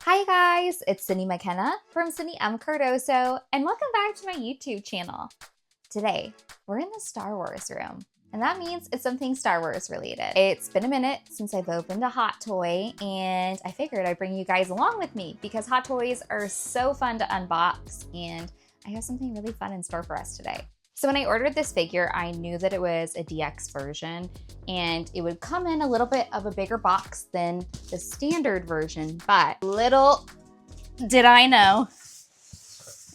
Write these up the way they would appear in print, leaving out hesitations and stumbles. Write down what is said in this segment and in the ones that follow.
Hi guys, it's Cindy McKenna from Cindy M. Cardoso, and welcome back to my YouTube channel. Today, we're in the Star Wars room, and that means it's something Star Wars related. It's been a minute since I've opened a hot toy, and I figured I'd bring you guys along with me because hot toys are so fun to unbox, and I have something really fun in store for us today. So when I ordered this figure, I knew that it was a DX version and it would come in a little bit of a bigger box than the standard version, but little did I know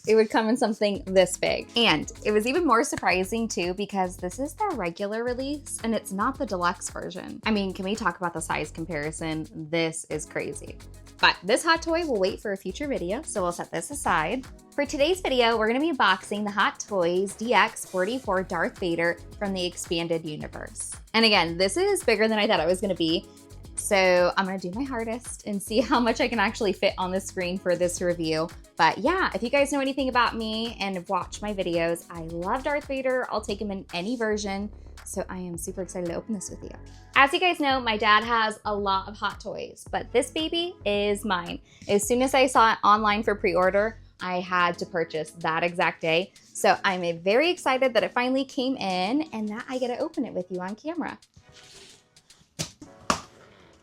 it would come in something this big. And it was even more surprising too because this is the regular release and it's not the deluxe version. I mean, can we talk about the size comparison? This is crazy. But this hot toy will wait for a future video, so we'll set this aside. For today's video, we're gonna be unboxing the Hot Toys DX44 Darth Vader from the expanded universe. And again, this is bigger than I thought it was gonna be, so I'm gonna do my hardest and see how much I can actually fit on the screen for this review. But yeah, if you guys know anything about me and watch my videos, I love Darth Vader. I'll take him in any version. So I am super excited to open this with you. As you guys know, my dad has a lot of hot toys, but this baby is mine. As soon as I saw it online for pre-order, I had to purchase that exact day. So I'm very excited that it finally came in and that I get to open it with you on camera.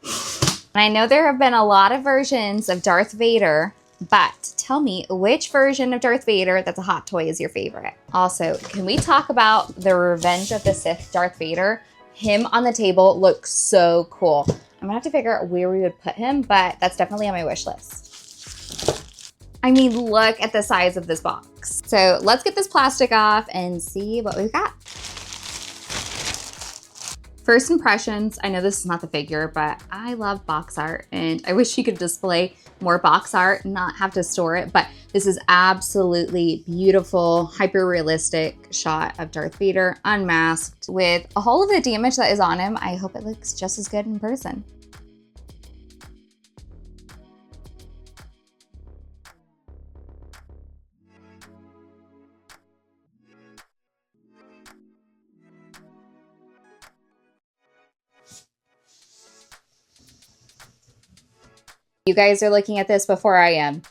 And I know there have been a lot of versions of Darth Vader, but tell me which version of Darth Vader that's a hot toy is your favorite. Also, can we talk about the Revenge of the Sith Darth Vader? Him on the table looks so cool. I'm gonna have to figure out where we would put him, but that's definitely on my wish list. I mean, look at the size of this box. So let's get this plastic off and see what we've got. First impressions, I know this is not the figure, but I love box art and I wish you could display more box art and not have to store it, but this is absolutely beautiful, hyper-realistic shot of Darth Vader unmasked with all of the damage that is on him. I hope it looks just as good in person. You guys are looking at this before I am.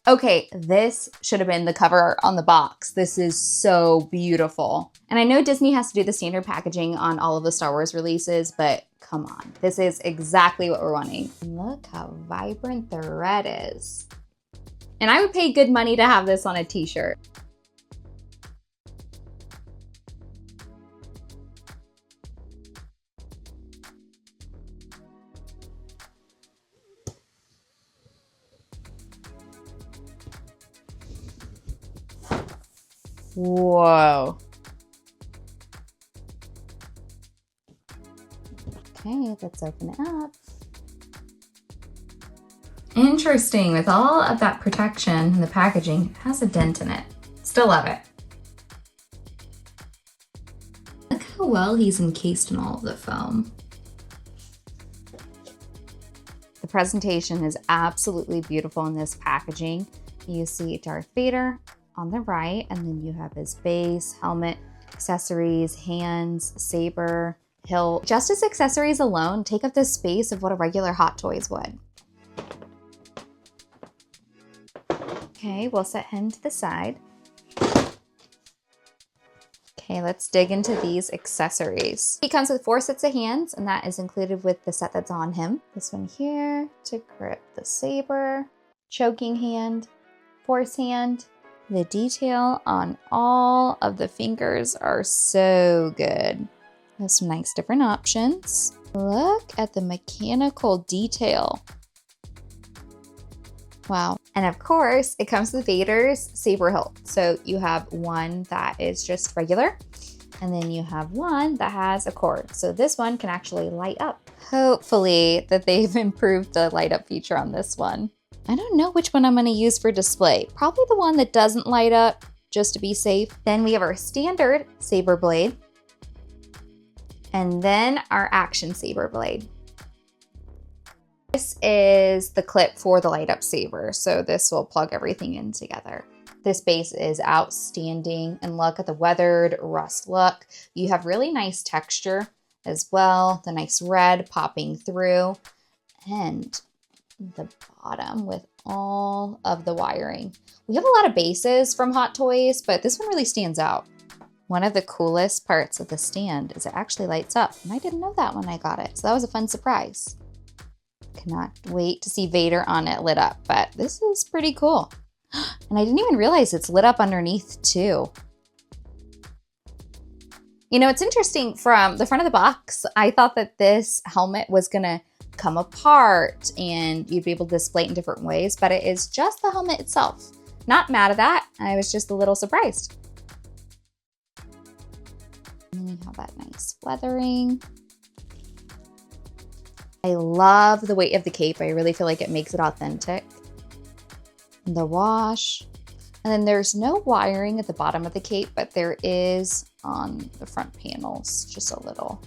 Okay, this should have been the cover on the box. This is so beautiful. And I know Disney has to do the standard packaging on all of the Star Wars releases, but come on, this is exactly what we're wanting. Look how vibrant the red is. And I would pay good money to have this on a t-shirt. Whoa. Okay, let's open it up. Interesting, with all of that protection and the packaging, it has a dent in it. Still love it. Look how well he's encased in all of the foam. The presentation is absolutely beautiful in this packaging. You see Darth Vader on the right, and then you have his base, helmet, accessories, hands, saber, hilt. Just as accessories alone take up the space of what a regular hot toys would. Okay, we'll set him to the side. Okay, let's dig into these accessories. He comes with 4 sets of hands, and that is included with the set that's on him. This one here to grip the saber, choking hand, force hand. The detail on all of the fingers are so good. There's some nice different options. Look at the mechanical detail. Wow. And of course, it comes with Vader's saber hilt. So you have one that is just regular, and then you have one that has a cord. So this one can actually light up. Hopefully that they've improved the light up feature on this one. I don't know which one I'm gonna use for display. Probably the one that doesn't light up, just to be safe. Then we have our standard saber blade, and then our action saber blade. This is the clip for the light up saber, so this will plug everything in together. This base is outstanding, and look at the weathered rust look. You have really nice texture as well, the nice red popping through, and the bottom with all of the wiring. We have a lot of bases from Hot Toys, but this one really stands out. One of the coolest parts of the stand is it actually lights up, and I didn't know that when I got it, so that was a fun surprise. Cannot wait to see Vader on it lit up, but this is pretty cool. And I didn't even realize it's lit up underneath too. You know, it's interesting, from the front of the box, I thought that this helmet was gonna come apart and you'd be able to display it in different ways, but it is just the helmet itself. Not mad at that, I was just a little surprised. And then you have that nice weathering. I love the weight of the cape. I really feel like it makes it authentic. The wash. And then there's no wiring at the bottom of the cape, but there is on the front panels, just a little.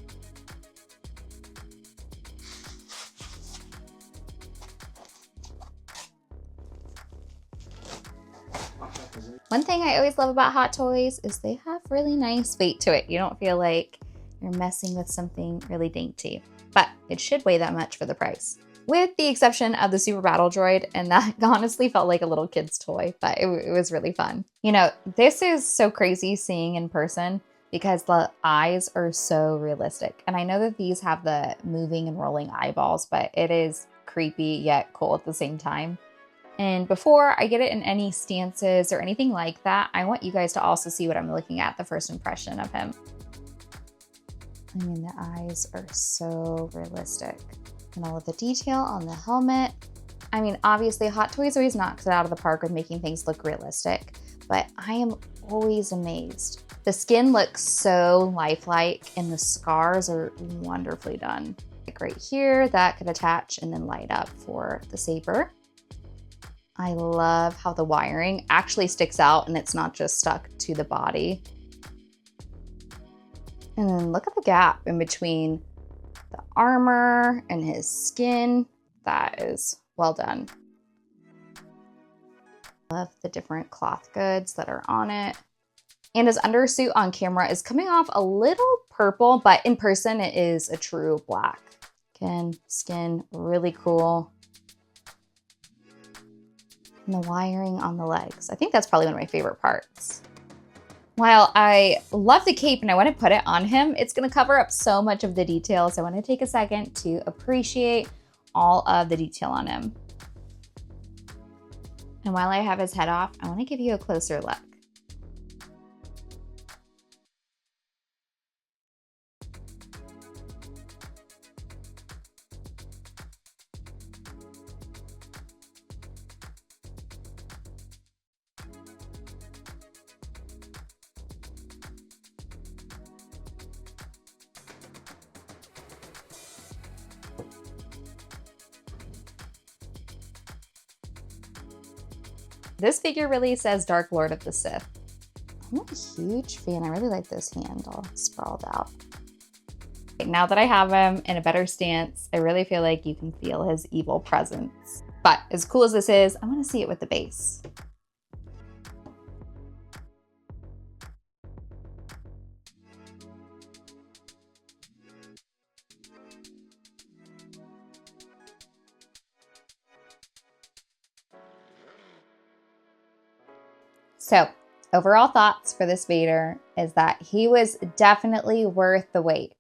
One thing I always love about Hot Toys is they have really nice weight to it. You don't feel like you're messing with something really dainty, but it should weigh that much for the price. With the exception of the Super Battle Droid, and that honestly felt like a little kid's toy, but it was really fun. You know, this is so crazy seeing in person because the eyes are so realistic. And I know that these have the moving and rolling eyeballs, but it is creepy yet cool at the same time. And before I get it in any stances or anything like that, I want you guys to also see what I'm looking at, the first impression of him. I mean, the eyes are so realistic. And all of the detail on the helmet. I mean, obviously Hot Toys always knocks it out of the park with making things look realistic, but I am always amazed. The skin looks so lifelike and the scars are wonderfully done. Like right here, that could attach and then light up for the saber. I love how the wiring actually sticks out and it's not just stuck to the body. And then look at the gap in between the armor and his skin. That is well done. Love the different cloth goods that are on it. And his undersuit on camera is coming off a little purple, but in person it is a true black. Again, skin really cool. And the wiring on the legs. I think that's probably one of my favorite parts. While I love the cape and I want to put it on him, it's going to cover up so much of the details. I want to take a second to appreciate all of the detail on him. And while I have his head off, I want to give you a closer look. This figure really says Dark Lord of the Sith. I'm a huge fan. I really like this hand all sprawled out. Now that I have him in a better stance, I really feel like you can feel his evil presence. But as cool as this is, I want to see it with the base. So, overall thoughts for this Vader is that he was definitely worth the wait.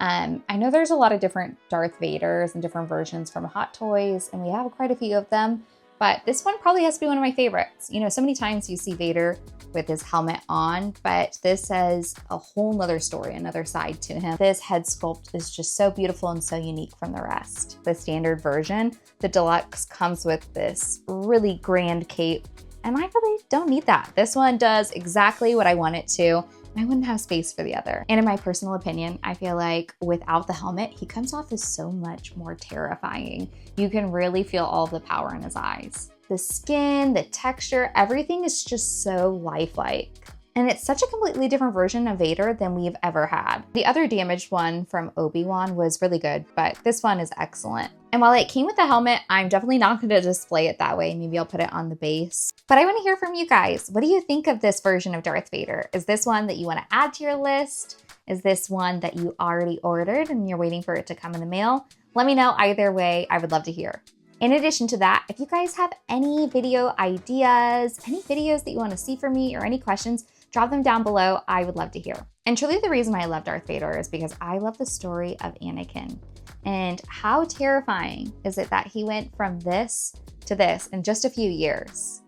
I know there's a lot of different Darth Vaders and different versions from Hot Toys, and we have quite a few of them, but this one probably has to be one of my favorites. You know, so many times you see Vader with his helmet on, but this has a whole nother story, another side to him. This head sculpt is just so beautiful and so unique from the rest. The standard version, the deluxe, comes with this really grand cape, and I really don't need that. This one does exactly what I want it to, and I wouldn't have space for the other. And in my personal opinion, I feel like without the helmet, he comes off as so much more terrifying. You can really feel all the power in his eyes. The skin, the texture, everything is just so lifelike. And it's such a completely different version of Vader than we've ever had. The other damaged one from Obi-Wan was really good, but this one is excellent. And while it came with the helmet, I'm definitely not going to display it that way. Maybe I'll put it on the base. But I want to hear from you guys. What do you think of this version of Darth Vader? Is this one that you want to add to your list? Is this one that you already ordered and you're waiting for it to come in the mail? Let me know either way. I would love to hear. In addition to that, if you guys have any video ideas, any videos that you want to see from me, or any questions, drop them down below. I would love to hear. And truly the reason I love Darth Vader is because I love the story of Anakin. And how terrifying is it that he went from this to this in just a few years?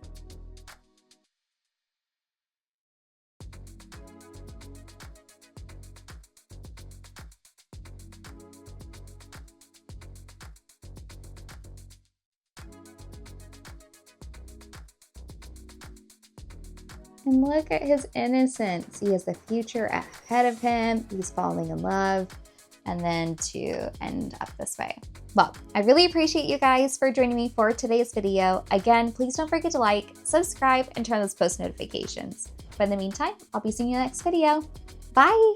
And look at his innocence. He has the future ahead of him. He's falling in love. And then to end up this way. Well, I really appreciate you guys for joining me for today's video. Again, please don't forget to like, subscribe, and turn on those post notifications. But in the meantime, I'll be seeing you in the next video. Bye!